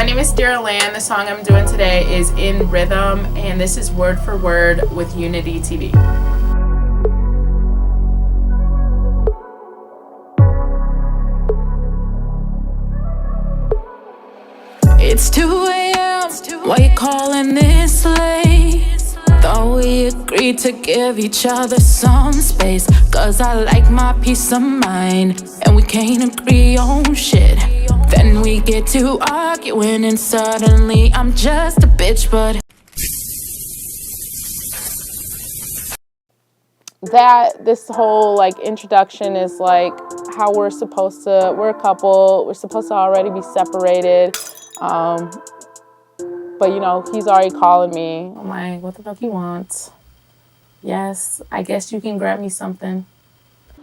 name is DarylAnne. The song I'm doing today is In Rhythm, and this is Word for Word with Unity TV. It's 2 a.m. Why you calling this late? Thought we agreed to give each other some space, 'cause I like my peace of mind, and we can't agree on shit. Then we get to arguing and suddenly I'm just a bitch, but this whole introduction is how we're a couple, we're supposed to already be separated, but he's already calling me. I'm like, what the fuck you want? Yes, I guess you can grab me something.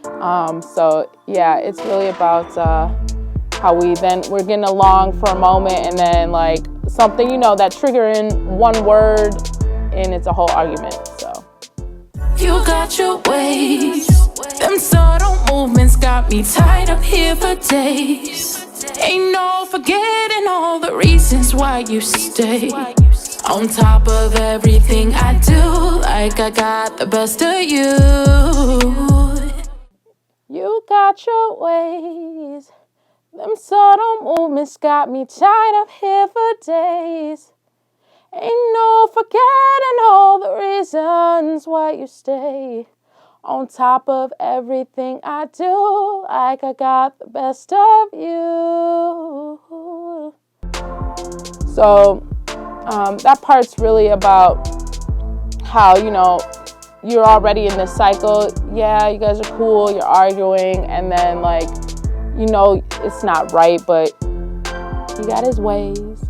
So yeah, it's really about how we're getting along for a moment, and then something that triggering one word and it's a whole argument. So you got your ways. Them subtle movements got me tied up here for days. Ain't no forgetting all the reasons why you stay on top of everything I do, like I got the best of you. You got your ways. Them subtle movements got me tied up here for days. Ain't no forgetting all the reasons why you stay on top of everything I do, like I got the best of you. So that part's really about how, you're already in this cycle. Yeah, you guys are cool, you're arguing, and then it's not right, but he got his ways,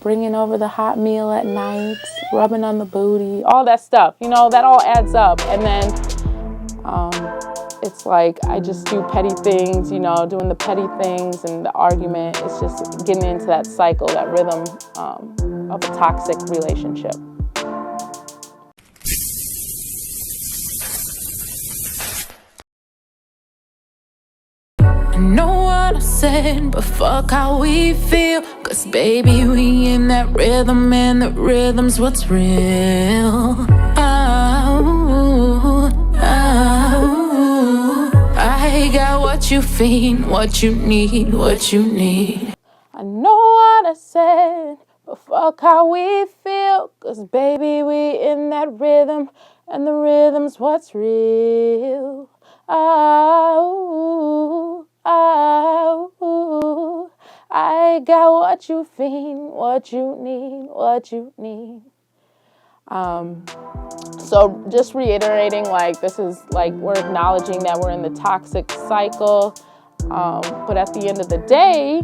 bringing over the hot meal at night, rubbing on the booty, all that stuff, that all adds up. And then it's I just do petty things, doing the petty things, and the argument is just getting into that cycle, that rhythm of a toxic relationship. I know what I said, but fuck how we feel, 'cause baby, we in that rhythm, and the rhythm's what's real. I got what you feel, what you need, what you need. I know what I said, but fuck how we feel, 'cause baby, we in that rhythm, and the rhythm's what's real. I got what you feel, what you need, what you need. So just reiterating, this is we're acknowledging that we're in the toxic cycle, but at the end of the day,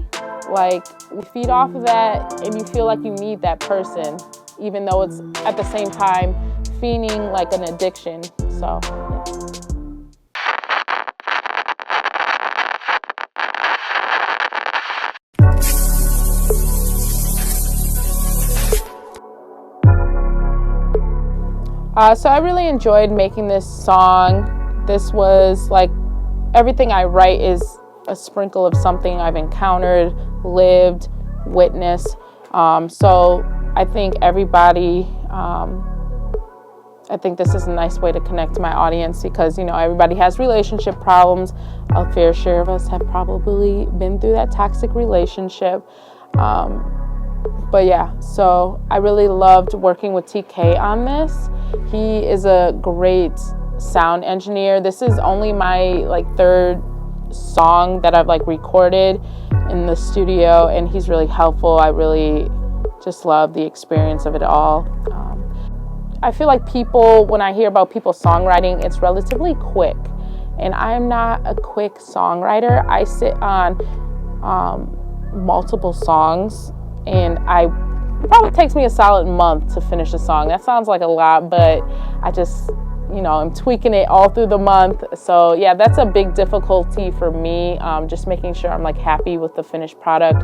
we feed off of that, and you feel like you need that person, even though it's at the same time feeling like an addiction. So yeah. So I really enjoyed making this song. This was everything I write is a sprinkle of something I've encountered, lived, witnessed. So I think everybody, I think this is a nice way to connect to my audience, because, everybody has relationship problems. A fair share of us have probably been through that toxic relationship. But yeah, so I really loved working with TK on this. He is a great sound engineer. This is only my third song that I've recorded in the studio, and he's really helpful. I really just love the experience of it all. I feel like when I hear about people's songwriting, it's relatively quick, and I'm not a quick songwriter. I sit on multiple songs, and it probably takes me a solid month to finish a song. That sounds like a lot, but I just, I'm tweaking it all through the month. So yeah, that's a big difficulty for me, just making sure I'm happy with the finished product,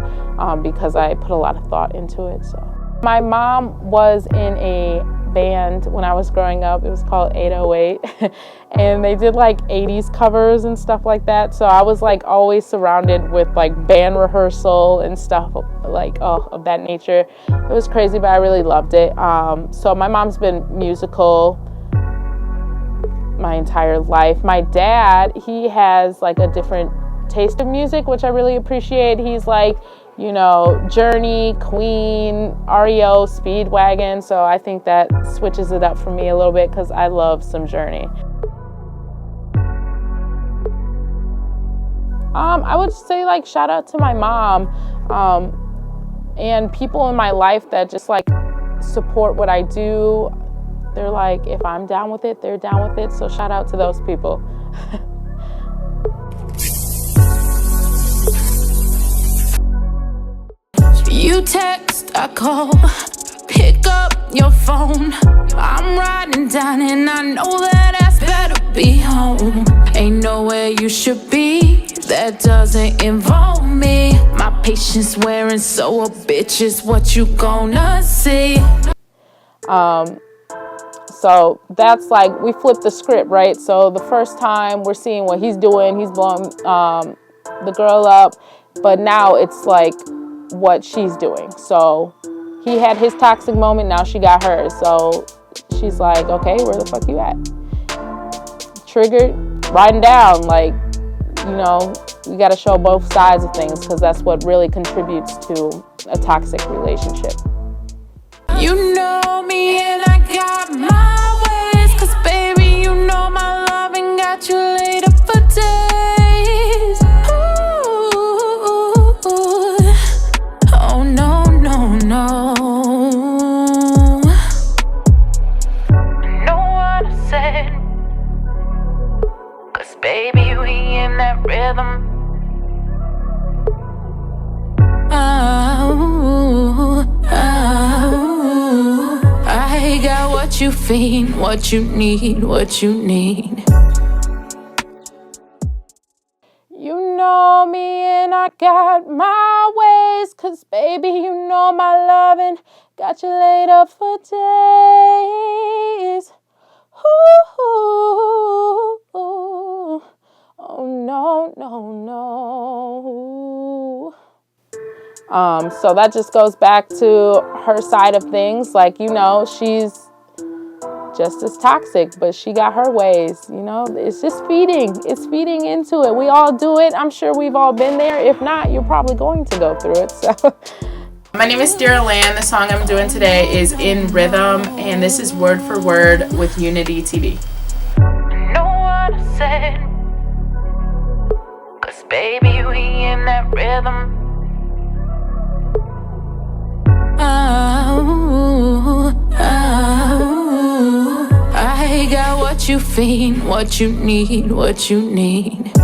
because I put a lot of thought into it. So my mom was in a band when I was growing up. It was called 808 and they did like 80s covers and stuff like that. So I was like always surrounded with like band rehearsal and stuff like of that nature. It was crazy, but I really loved it. So my mom's been musical my entire life. My dad, he has like a different taste of music, which I really appreciate. He's like, you know, Journey, Queen, REO, Speedwagon. So I think that switches it up for me a little bit because I love some Journey. I would say like shout out to my mom and people in my life that just like support what I do. They're like, if I'm down with it, they're down with it. So shout out to those people. You text, I call, pick up your phone. I'm riding down and I know that ass better be home. Ain't nowhere you should be that doesn't involve me. My patience wearing, so a bitch is what you gonna see. So that's like, we flipped the script, right? So the first time we're seeing what he's doing, he's blowing the girl up, but now it's like what she's doing. So he had his toxic moment, now she got hers. So she's like, okay, where the fuck you at? Triggered, writing down, like, you know, we got to show both sides of things because that's what really contributes to a toxic relationship. You know me and I got my ways, 'cause baby, you know my loving got you laid up for days. Ooh, oh no, no, no. I know what I said, 'cause baby, we in that rhythm. I got what you fiend, what you need, what you need. You know me and I got my ways, 'cause baby, you know my loving got you laid up for days. Ooh, oh no, no, no. So that just goes back to her side of things. Like, you know, she's just as toxic, but she got her ways, you know. It's just feeding. It's feeding into it. We all do it. I'm sure we've all been there. If not, you're probably going to go through it. So My name is DarylAnne. The song I'm doing today is In Rhythm, and this is Word for Word with Unity TV. I know what I said, 'cause baby, we in that rhythm. I got what you fiend, what you need, what you need.